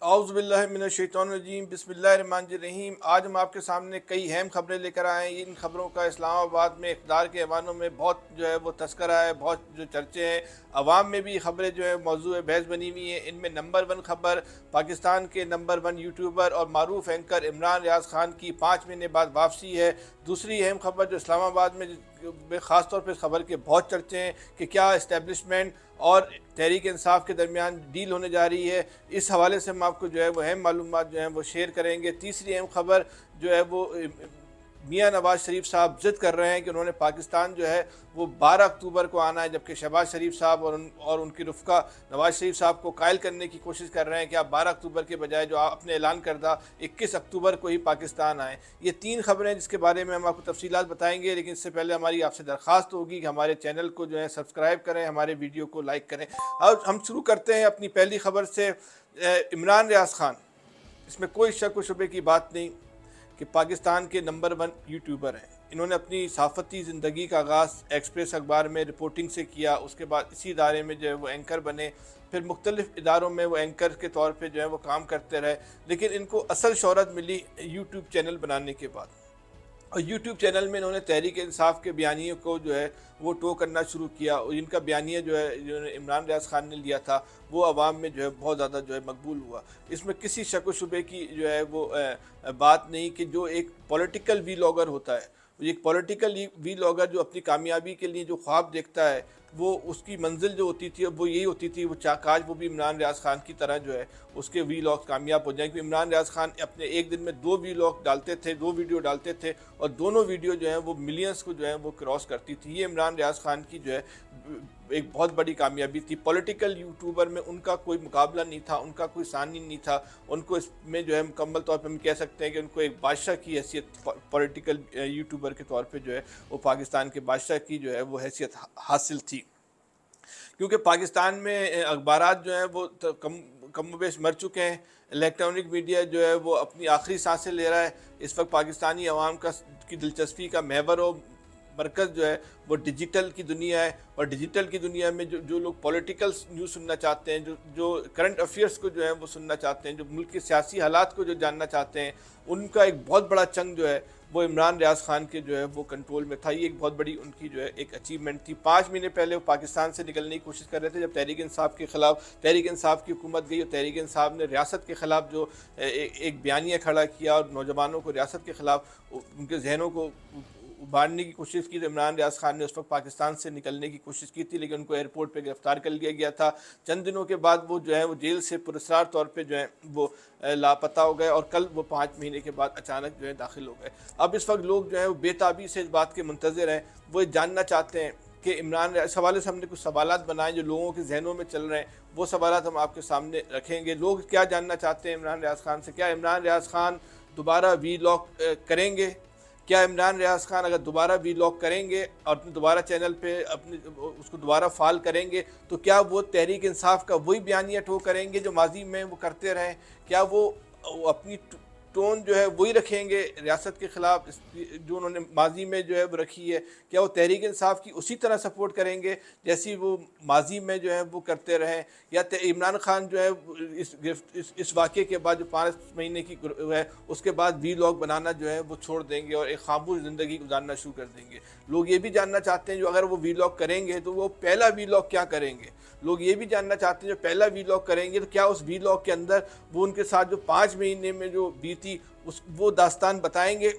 औज़ुबिल्लाहिमिनश्शैतानिर्रजीम बिस्मिल्लाहिर्रहमानिर्रहीम। आज हम आपके सामने कई अहम खबरें लेकर आए हैं। इन खबरों का इस्लामाबाद में इक़्तिदार के ऐवानों में बहुत जो है वो तस्करा है, बहुत जो चर्चे हैं, अवाम में भी खबरें जो है मौज़ूए बहस बनी हुई हैं। इनमें नंबर 1 खबर पाकिस्तान के नंबर 1 यूट्यूबर और मारूफ एंकर इमरान रियाज खान की 5 महीने बाद वापसी है। दूसरी अहम खबर जो इस्लामाबाद में ख़ास तौर पर इस खबर के बहुत चर्चे हैं कि क्या इस्टेब्लिशमेंट और तहरीक इंसाफ के दरमियान डील होने जा रही है। इस हवाले से हम आपको जो है वो अहम मालूमात जो हैं वो शेयर करेंगे। तीसरी अहम खबर जो है वो मियाँ नवाज़ शरीफ साहब ज़िद कर रहे हैं कि उन्होंने पाकिस्तान जो है वो 12 अक्टूबर को आना है, जबकि शहबाज शरीफ साहब और उनकी रुफ़का नवाज़ शरीफ साहब को कायल करने की कोशिश कर रहे हैं कि आप 12 अक्टूबर के बजाय जो आपने ऐलान करदा 21 अक्टूबर को ही पाकिस्तान आए। ये 3 खबरें जिसके बारे में हम आपको तफसीलात बताएंगे, लेकिन इससे पहले हमारी आपसे दरख्वास्त होगी कि हमारे चैनल को जो है सब्सक्राइब करें, हमारे वीडियो को लाइक करें। अब हम शुरू करते हैं अपनी पहली खबर से। इमरान रियाज खान, इसमें कोई शक व शुबे की बात नहीं कि पाकिस्तान के नंबर 1 यूट्यूबर हैं। इन्होंने अपनी सहाफ़ती ज़िंदगी का आगाज़ एक्सप्रेस अखबार में रिपोर्टिंग से किया, उसके बाद इसी इदारे में जो है वो एंकर बने, फिर मुख्तलिफ़ इदारों में वो एंकर के तौर पे जो है वो काम करते रहे। लेकिन इनको असल शोहरत मिली यूट्यूब चैनल बनाने के बाद, और यूट्यूब चैनल में इन्होंने तहरीक इंसाफ के बयानियों को जो है वो टो करना शुरू किया, और इनका बयानिया जो है जो इमरान रियाज खान ने लिया था वो आवाम में जो है बहुत ज़्यादा जो है मकबूल हुआ। इसमें किसी शक व शुबे की जो है वो बात नहीं कि जो एक पॉलिटिकल वीलॉगर होता है, एक पॉलिटिकल वीलॉगर जो अपनी कामयाबी के लिए जो ख्वाब देखता है, वो उसकी मंजिल जो होती थी वो यही होती थी, वो काश वो भी इमरान रियाज खान की तरह जो है उसके वीलॉग कामयाब हो जाए। क्योंकि इमरान रियाज खान अपने एक दिन में 2 वीलॉग डालते थे, 2 वीडियो डालते थे, और दोनों वीडियो जो है वो मिलियंस को जो है वो क्रॉस करती थी। ये इमरान रियाज खान की जो है एक बहुत बड़ी कामयाबी थी। पॉलिटिकल यूट्यूबर में उनका कोई मुकाबला नहीं था, उनका कोई सानी नहीं था। उनको इसमें जो है मुकम्मल तौर पर हम कह सकते हैं कि उनको एक बादशाह की हैसियत पॉलिटिकल यूट्यूबर के तौर पे जो है वो पाकिस्तान के बादशाह की जो है वो हैसियत हासिल थी। क्योंकि पाकिस्तान में अखबारात जो हैं वो कम बेश मर चुके हैं। इलेक्ट्रॉनिक मीडिया जो है वो अपनी आखिरी सांसें ले रहा है। इस वक्त पाकिस्तानी अवाम की दिलचस्पी का महवर और मरकज़ जो है वो डिजिटल की दुनिया है, और डिजिटल की दुनिया में जो लोग पॉलिटिकल न्यूज़ सुनना चाहते हैं, जो करंट अफेयर्स को जो है वो सुनना चाहते हैं, जो मुल्क के सियासी हालात को जो जानना चाहते हैं, उनका एक बहुत बड़ा चंग जो है वो इमरान रियाज खान के जो है वो कंट्रोल में था। ये एक बहुत बड़ी उनकी जो है एक अचीवमेंट थी। 5 महीने पहले वो पाकिस्तान से निकलने की कोशिश कर रहे थे, जब तहरीक इंसाफ के ख़िलाफ़ तहरीक इंसाफ की हुकूमत गई, और तहरीक इंसाफ ने रियासत के ख़िलाफ़ जो एक बयानिया खड़ा किया और नौजवानों को रियासत के ख़िलाफ़ उनके जहनों को उभारने की कोशिश की। तो इमरान रियाज खान ने उस वक्त पाकिस्तान से निकलने की कोशिश की थी, लेकिन उनको एयरपोर्ट पे गिरफ्तार कर लिया गया था। चंद दिनों के बाद वो जो है वो जेल से पुरस्कार तौर पे जो है वो लापता हो गए, और कल वो 5 महीने के बाद अचानक जो है दाखिल हो गए। अब इस वक्त लोग जो है वो बेताबी से इस बात के मुंतज़िर हैं, वो जानना चाहते हैं कि इमरान इस हवाले से हमने कुछ सवालात बनाए जो लोगों के जहनों में चल रहे हैं, वो सवालात हम आपके सामने रखेंगे। लोग क्या जानना चाहते हैं इमरान रियाज खान से? क्या इमरान रियाज खान दोबारा वीलॉग करेंगे? क्या इमरान रियाज खान अगर दोबारा वीलॉग करेंगे और अपने दोबारा चैनल पे अपने उसको दोबारा फाल करेंगे, तो क्या वो तहरीक इंसाफ का वही बयानिया टो करेंगे जो माजी में वो करते रहें? क्या वो अपनी टोन जो है वही रखेंगे रियासत के ख़िलाफ़ जो उन्होंने माजी में जो है वो रखी है? क्या वो तहरीक इंसाफ की उसी तरह सपोर्ट करेंगे जैसी वो माजी में जो है वो करते रहें? या इमरान खान जो है इस वाक़े के बाद जो 5 महीने की है उसके बाद वीलॉग बनाना जो है वो छोड़ देंगे और एक खामोश ज़िंदगी गुजारना शुरू कर देंगे? लोग ये भी जानना चाहते हैं जो अगर वो वीलॉग करेंगे तो वो पहला वीलॉग क्या करेंगे? लोग ये भी जानना चाहते हैं जो पहला वीलॉग करेंगे तो क्या उस वीलॉग के अंदर वो उनके साथ जो 5 महीने में जो बीती वो दास्तान बताएंगे?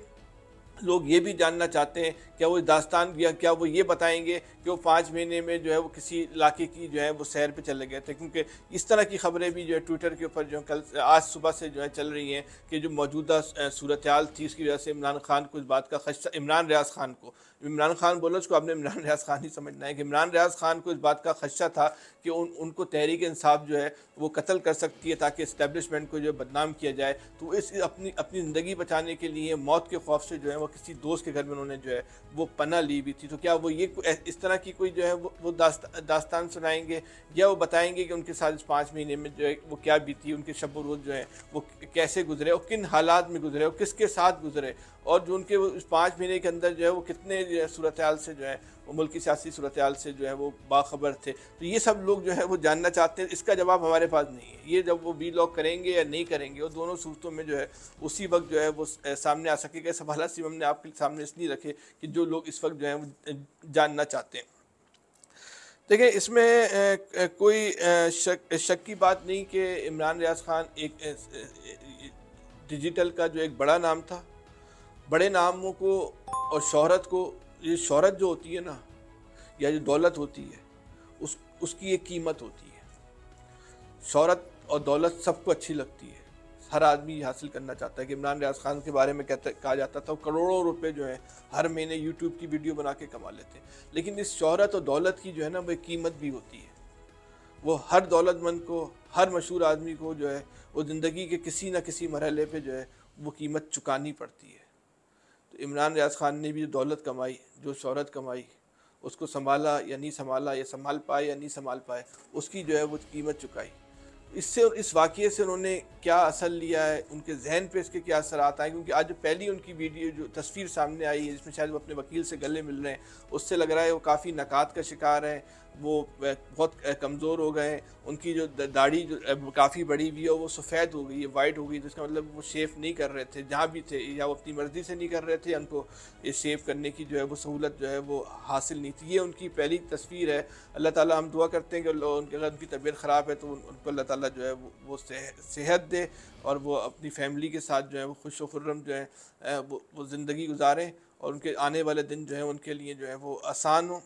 लोग ये भी जानना चाहते हैं क्या वो दास्तान या क्या वो ये बताएंगे कि वो 5 महीने में जो है वो किसी इलाके की जो है वो सैर पे चले गए थे? क्योंकि इस तरह की खबरें भी जो है ट्विटर के ऊपर जो कल आज सुबह से जो है चल रही हैं कि जो मौजूदा सूरत हाल थी उसकी वजह से इमरान खान को इस बात का खदशा, इमरान रियाज खान को, इमरान खान बोलो उसको आपने इमरान रियाज खान ही समझना है कि इमरान रियाज खान को इस बात का खदशा था कि उनको तहरीक इंसाफ जो है वो कत्ल कर सकती है ताकि इस्टेब्लिशमेंट को जो बदनाम किया जाए। तो इस अपनी ज़िंदगी बचाने के लिए मौत के खौफ से जो है वो किसी दोस्त के घर में उन्होंने जो है वो पनाह ली हुई थी। तो क्या वो ये इस तरह की कोई जो है वो दास्तान सुनाएंगे, या वो बताएंगे कि उनके साथ इस 5 महीने में जो है वो क्या बीती, उनके शब व रोज़ जो है वो कैसे गुजरे और किन हालात में गुजरे और किसके साथ गुजरे, और जो उनके इस 5 महीने के अंदर जो है वो कितने जो है सूरत हाल से जो है वो मुल्क की सियासी सूरत हाल से जो है वो बाखबर थे। तो ये सब लोग जो है वो जानना चाहते हैं। इसका जवाब हमारे पास नहीं है। ये जब वो वीलॉग करेंगे या नहीं करेंगे, वो दोनों सूरतों में जो है उसी वक्त जो है वो सामने आ सकेगा। सवाल सिर्फ हमने आपके सामने इसलिए रखे कि जो लोग इस वक्त जो है वो जानना चाहते हैं। देखिए, इसमें कोई शक की बात नहीं कि इमरान रियाज खान एक डिजिटल का जो एक बड़ा नाम था। बड़े नामों को और शोहरत को, ये शोहरत जो होती है ना, या जो दौलत होती है, उसकी एक कीमत होती है। शोहरत और दौलत सबको अच्छी लगती है, हर आदमी हासिल करना चाहता है। कि इमरान रियाज खान के बारे में कहा जाता था करोड़ों रुपए जो है हर महीने यूट्यूब की वीडियो बना के कमा लेते हैं। लेकिन इस शोहरत और दौलत की जो है ना वो कीमत भी होती है। वो हर दौलतमंद को, हर मशहूर आदमी को जो है वो ज़िंदगी के किसी न किसी मरहले पे जो है वो कीमत चुकानी पड़ती है। तो इमरान रियाज खान ने भी जो दौलत कमाई, जो शोहरत कमाई, उसको संभाला या नहीं संभाला, या संभाल पाए या नहीं संभाल पाए, उसकी जो है वो कीमत चुकाई। इससे, इस वाक़ये से उन्होंने क्या असर लिया है, उनके जहन पे इसके क्या असरात आए। क्योंकि आज जो पहली उनकी वीडियो जो तस्वीर सामने आई है जिसमें शायद वो अपने वकील से गले मिल रहे हैं, उससे लग रहा है वो काफ़ी नकात का शिकार है, वो बहुत कमज़ोर हो गए। उनकी जो दाढ़ी जो काफ़ी बड़ी हुई है वो सफ़ेद हो गई है, वाइट हो गई। तो इसका मतलब वो शेव नहीं कर रहे थे जहाँ भी थे, या वो अपनी मर्ज़ी से नहीं कर रहे थे, उनको ये शेव करने की जो है वो सहूलत जो है वो हासिल नहीं थी। ये उनकी पहली तस्वीर है। अल्लाह ताला, हम दुआ करते हैं कि अगर उनकी तबीयत ख़राब है तो उनको अल्लाह ताला जो है वो सेहत दे और वो अपनी फैमिली के साथ जो है वो खुश व खुर्रम जो है वो ज़िंदगी गुजारें, और उनके आने वाले दिन जो है उनके लिए जो है वो आसान हो।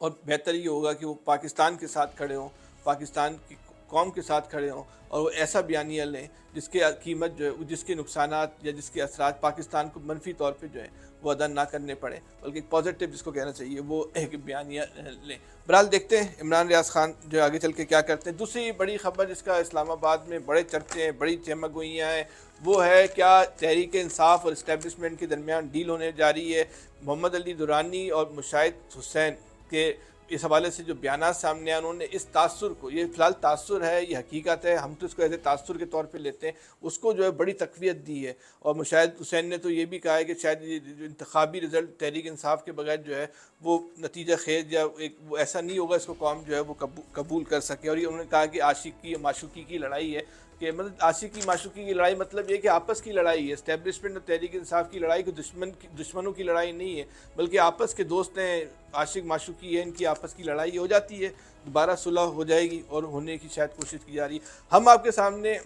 और बेहतर ये होगा कि वो पाकिस्तान के साथ खड़े हों, पाकिस्तान की कौम के साथ खड़े हों, और वो ऐसा बयानिया लें जिसके कीमत जो है, जिसके नुकसानात या जिसके असरात पाकिस्तान को मनफी तौर पे जो है वो अदा ना करने पड़े, बल्कि पॉजिटिव जिसको कहना चाहिए वो एक बयानिया लें। बहरहाल देखते हैं इमरान रियाज खान जो आगे चल के क्या करते हैं। दूसरी बड़ी खबर जिसका इस्लामाबाद में बड़े चर्चे हैं, बड़ी चहमगोइयाँ हैं, वो है क्या तहरीक इंसाफ और इस्टेब्लिशमेंट के दरमियान डील होने जा रही है। मोहम्मद अली दुरानी और मुशाहिद हुसैन के इस हवाले से जो बयानात सामने आए, उन्होंने इस तासुर को, ये फ़िलहाल तासुर है, ये हकीकत है, हम तो इसको ऐसे तासुर के तौर पे लेते हैं, उसको जो है बड़ी तक़वियत दी है। और मुशाहिद हुसैन ने तो ये भी कहा है कि शायद ये जो इंतखाबी रिज़ल्ट तहरीक इंसाफ के बगैर जो है वो नतीजा खेज या एक वो ऐसा नहीं होगा इसको कौम जो है वो कबूल कर सके। और ये उन्होंने कहा कि आशिकी माशूकी की लड़ाई है, कि मतलब आशिकी माशूकी की लड़ाई मतलब ये कि आपस की लड़ाई है। इस्टेब्लिशमेंट और तहरीक इंसाफ की लड़ाई को दुश्मनों की लड़ाई नहीं है, बल्कि आपस के दोस्त हैं, आशिक माशूकी है, इनकी आपस की लड़ाई हो जाती है, दोबारा सुलह हो जाएगी और होने की शायद कोशिश की जा रही है। हम आपके सामने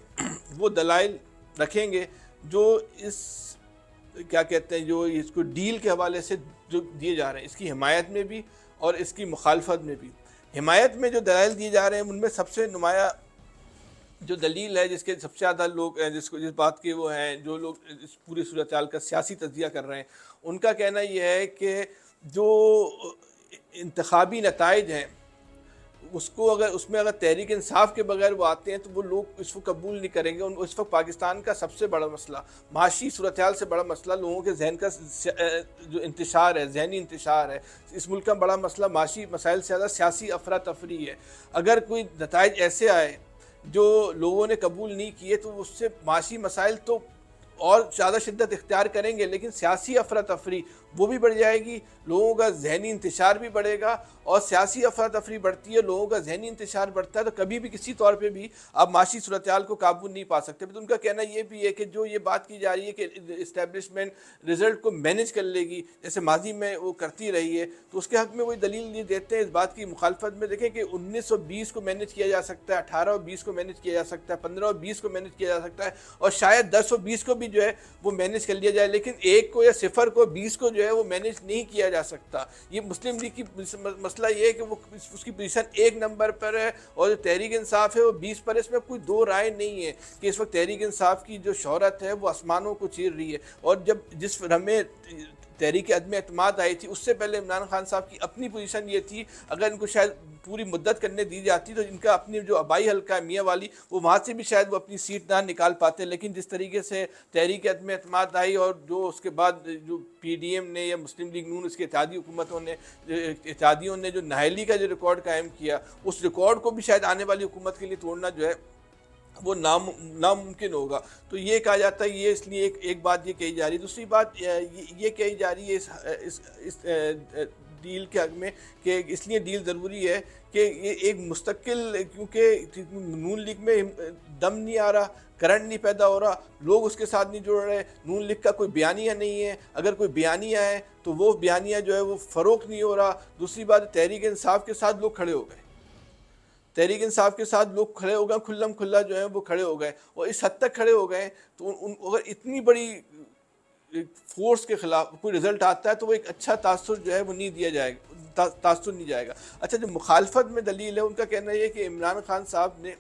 वो दलाइल रखेंगे जो इस क्या कहते हैं, जो इसको डील के हवाले से जो दिए जा रहे हैं, इसकी हिमायत में भी और इसकी मुखालफत में भी। हिमायत में जो दलाइल दिए जा रहे हैं उनमें सबसे नुमाया जो दलील है, जिसके सबसे ज़्यादा लोग जिस बात के वो हैं, जो लोग इस पूरी सूरत हाल का सियासी तज्जिया कर रहे हैं, उनका कहना यह है कि जो इंतखाबी नताइज हैं उसको उसमें अगर तहरीक इंसाफ के बगैर वो आते हैं तो वो लोग इसको कबूल नहीं करेंगे। इस वक्त पाकिस्तान का सबसे बड़ा मसला, माशी सूरत हाल से बड़ा मसला लोगों के जहन का जो इंतशार है, जहनी इंतशार है। इस मुल्क का बड़ा मसला माशी मसाइल से ज़्यादा सियासी अफरा तफरी है। अगर कोई नताइज ऐसे आए जो लोगों ने कबूल नहीं किए तो उससे माशी मसाइल तो और ज़्यादा शिद्दत इख्तियार करेंगे, लेकिन सियासी अफरा तफरी वो भी बढ़ जाएगी, लोगों का जहनी इंतशार भी बढ़ेगा। और सियासी अफरा तफरी बढ़ती है, लोगों का जहनी इंतशार बढ़ता है, तो कभी भी किसी तौर पे भी आप माशी सूरत हाल को काबू नहीं पा सकते। तो उनका कहना ये भी है कि जो ये बात की जा रही है कि इस्टेब्लिशमेंट रिज़ल्ट को मैनेज कर लेगी जैसे माजी में वो करती रही है, तो उसके हक़ में वही दलील देते हैं। इस बात की मुखालफत में देखें कि 1920 को मैनेज किया जा सकता है, 18 और 20 को मैनेज किया जा सकता है, 15 और 20 को मैनेज किया जा सकता है, और शायद 10 और 20 को भी जो है वो मैनेज कर लिया जाए, लेकिन 1 को या 0 को 20 को जो है वो मैनेज नहीं किया जा सकता। ये मुस्लिम लीग की मसला ये है कि वो उसकी पोजीशन 1 नंबर पर है और जो तहरीक इंसाफ है वो 20 पर। इसमें कोई दो राय नहीं है कि इस वक्त तहरीक इंसाफ की जो शोहरत है वो आसमानों को चीर रही है। और जब जिस हमें तहरीक अदम एतमाद आई थी, उससे पहले इमरान खान साहब की अपनी पोजीशन ये थी, अगर इनको शायद पूरी मुद्दत करने दी जाती तो इनका अपनी जो आबाई हल्का है मियाँ वाली, वो वहाँ से भी शायद वो अपनी सीट ना निकाल पाते। लेकिन जिस तरीके से तहरीक अदम एतमाद आई और जो उसके बाद जो PDM ने या मुस्लिम लीग नून, इसके इत्तेहादी हुकूमतों ने, इत्तेहादियों ने जो नाअहली का जो रिकॉर्ड कायम किया, उस रिकॉर्ड को भी शायद आने वाली हुकूमत के लिए तोड़ना जो है वो नामुमकिन होगा। तो ये कहा जाता है, ये इसलिए एक बात ये कही जा रही है। दूसरी बात ये कही जा रही है इस डील के हक़ में कि इसलिए डील ज़रूरी है कि ये एक मुस्तकिल, क्योंकि नून लीग में दम नहीं आ रहा, करंट नहीं पैदा हो रहा, लोग उसके साथ नहीं जुड़ रहे, नून लीग का कोई बयानिया नहीं है, अगर कोई बयानिया है तो वो बयानिया जो है वो फ़रोग़ नहीं हो रहा। दूसरी बात, तहरीक इंसाफ के साथ लोग खड़े हो गए, तहरीक इंसाफ के साथ लोग खड़े हो गए, खुल्लम खुल्ला जो है वो खड़े हो गए, और इस हद तक खड़े हो गए तो अगर इतनी बड़ी फोर्स के ख़िलाफ़ कोई रिज़ल्ट आता है तो वो एक अच्छा तासुर जो है वो नहीं दिया जाएगा, तासुर नहीं जाएगा। अच्छा, जो मुखालफत में दलील है, उनका कहना यह है कि इमरान खान साहब ने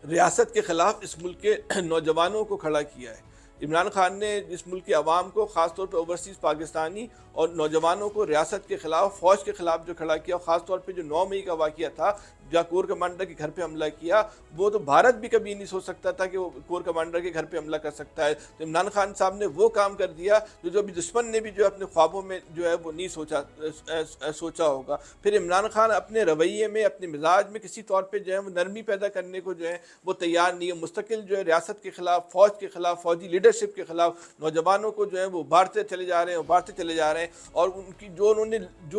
रियासत के ख़िलाफ़ इस मुल्क के नौजवानों को खड़ा किया है। इमरान खान ने इस मुल्क के अवाम को, ख़ास तौर पर ओवरसीज़ पाकिस्तानी और नौजवानों को रियासत के ख़िलाफ़, फ़ौज के ख़िलाफ़ जो खड़ा किया, ख़ास तौर पे जो 9 मई का वाक़या था जहाँ कोर कमांडर के घर पे हमला किया, वो तो भारत भी कभी नहीं सोच सकता था कि वो कोर कमांडर के घर पे हमला कर सकता है। तो इमरान खान साहब ने वो काम कर दिया जो अभी दुश्मन ने भी जो अपने ख्वाबों में जो है वो नहीं सोचा होगा। फिर इमरान खान अपने रवैये में, अपने मिजाज में किसी तौर पर जो है वो नरमी पैदा करने को जो है वो तैयार नहीं है। मुस्तकिल जो है रियासत के ख़िलाफ़, फ़ौज के ख़िलाफ़, फ़ौजी लीडरशिप के ख़िलाफ़ नौजवानों को जो है वो उभारते चले जा रहे हैं, उभारते चले जा रहे हैं। और उनकी जो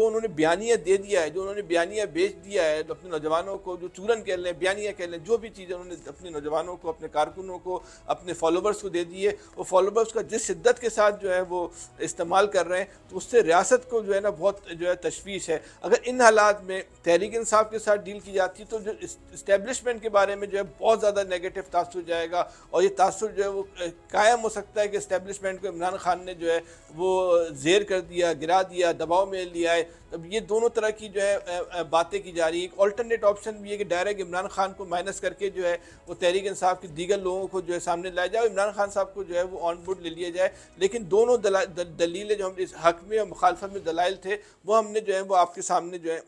उन्होंने बयानिया दे दिया है, जो उन्होंने बयानिया बेच दिया है, तो अपने नौजवानों को, जो चूरन कह लें, बयानिया कह लें, जो भी चीज़ें उन्होंने अपने नौजवानों को, अपने कारकुनों को, अपने फॉलोवर्स को दे दी है, वो फॉलोवर्स का जिस शिद्दत के साथ जो है वो इस्तेमाल कर रहे हैं, तो उससे रियासत को जो है ना बहुत जो है तशवीश है। अगर इन हालात में तहरीक इंसाफ के साथ डील की जाती तो जो इस्टेब्लिशमेंट के बारे में जो है बहुत ज़्यादा नेगेटिव तासुर जाएगा, और ये तासुर जो है वो कायम हो सकता है कि इस्टेब्लिशमेंट को इमरान खान ने जो है वो ज़ेर कर दिया, गिरा दिया, दबाव में लिया है। अब ये दोनों तरह की जो है बातें की जा रही है। एक ऑल्टरनेट ऑप्शन भी है कि डायरेक्ट इमरान खान को माइनस करके जो है वो तहरीक इंसाफ के दीगर लोगों को जो है सामने लाया जाए, इमरान खान साहब को जो है वो ऑन बोर्ड ले लिया जाए। लेकिन दोनों दलीलें जो हम इस हक़ में और मुखालफत में दलाइल थे, वो हमने जो है वो आपके सामने जो है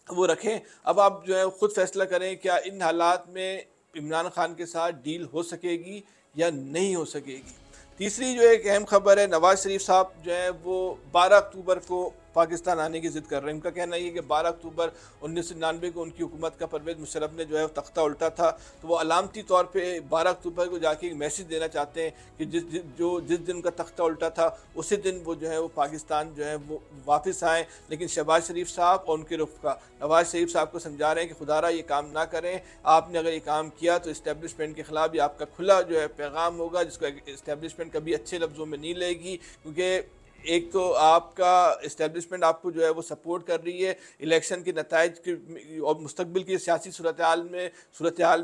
वो रखें। अब आप जो है ख़ुद फैसला करें, क्या इन हालात में इमरान खान के साथ डील हो सकेगी या नहीं हो सकेगी। तीसरी जो एक अहम खबर है, नवाज़ शरीफ साहब जो है वो 12 अक्टूबर को पाकिस्तान आने की ज़िद कर रहे हैं। उनका कहना ये कि 12 अक्टूबर 1999 को उनकी हुकूमत का परवेज़ मुशर्रफ ने जो है तख्ता उल्टा था, तो वो अलामती तौर पे 12 अक्टूबर को जाके एक मैसेज देना चाहते हैं कि जिस दिन उनका तख्ता उल्टा था उसी दिन वो जो है वो पाकिस्तान जो है वो वापस आएँ। लेकिन शहबाज शरीफ साहब और उनके रुफ़का नवाज़ शरीफ साहब को समझा रहे हैं कि खुदारा ये काम ना करें, आपने अगर ये काम किया तो इस्टेब्लिशमेंट के ख़िलाफ़ भी आपका खुला जो है पैगाम होगा, जिसको इस्टेब्लिशमेंट कभी अच्छे लफ्ज़ों में नहीं लेगी। क्योंकि एक तो आपका इस्टेब्लिशमेंट आपको जो है वो सपोर्ट कर रही है इलेक्शन के नताइज की और मुस्तकबिल की सियासी सूरत हाल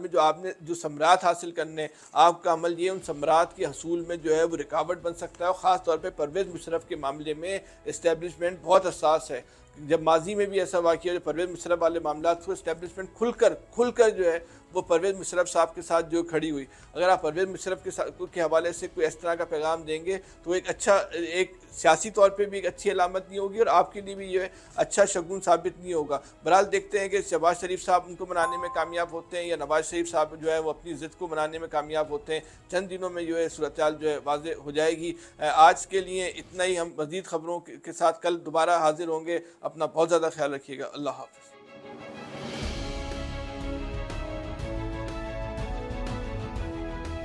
में जो आपने जो समरात हासिल करने, आपका अमल ये उन समरात के हसूल में जो है वो रुकावट बन सकता है। और ख़ास तौर पे परवेज़ मुशर्रफ के मामले में इस्टेब्लिशमेंट बहुत हसास है। जब माजी में भी ऐसा वाक़या, जो परवेज़ मुशर्रफ वाले मामला को इस्टेब्लिशमेंट खुलकर जो है वो परवेज़ मुशर्रफ साहब के साथ जो खड़ी हुई। अगर आप परवेज़ मुशर्रफ के हवाले से कोई इस तरह का पैगाम देंगे तो एक अच्छा, एक सियासी तौर पे भी एक अच्छी अलामत नहीं होगी और आपके लिए भी ये अच्छा शगुन साबित नहीं होगा। बहरहाल देखते हैं कि शहबाज शरीफ साहब उनको मनाने में कामयाब होते हैं या नवाज़ शरीफ साहब जो है वो अपनी ज़िद को मनाने में कामयाब होते हैं। चंद दिनों में जो है सूरत हाल जो है वाज़े हो जाएगी। आज के लिए इतना ही। हम मज़ीद ख़बरों के साथ कल दोबारा हाजिर होंगे। अपना बहुत ज़्यादा ख्याल रखिएगा। अल्लाह हाफ़िज़।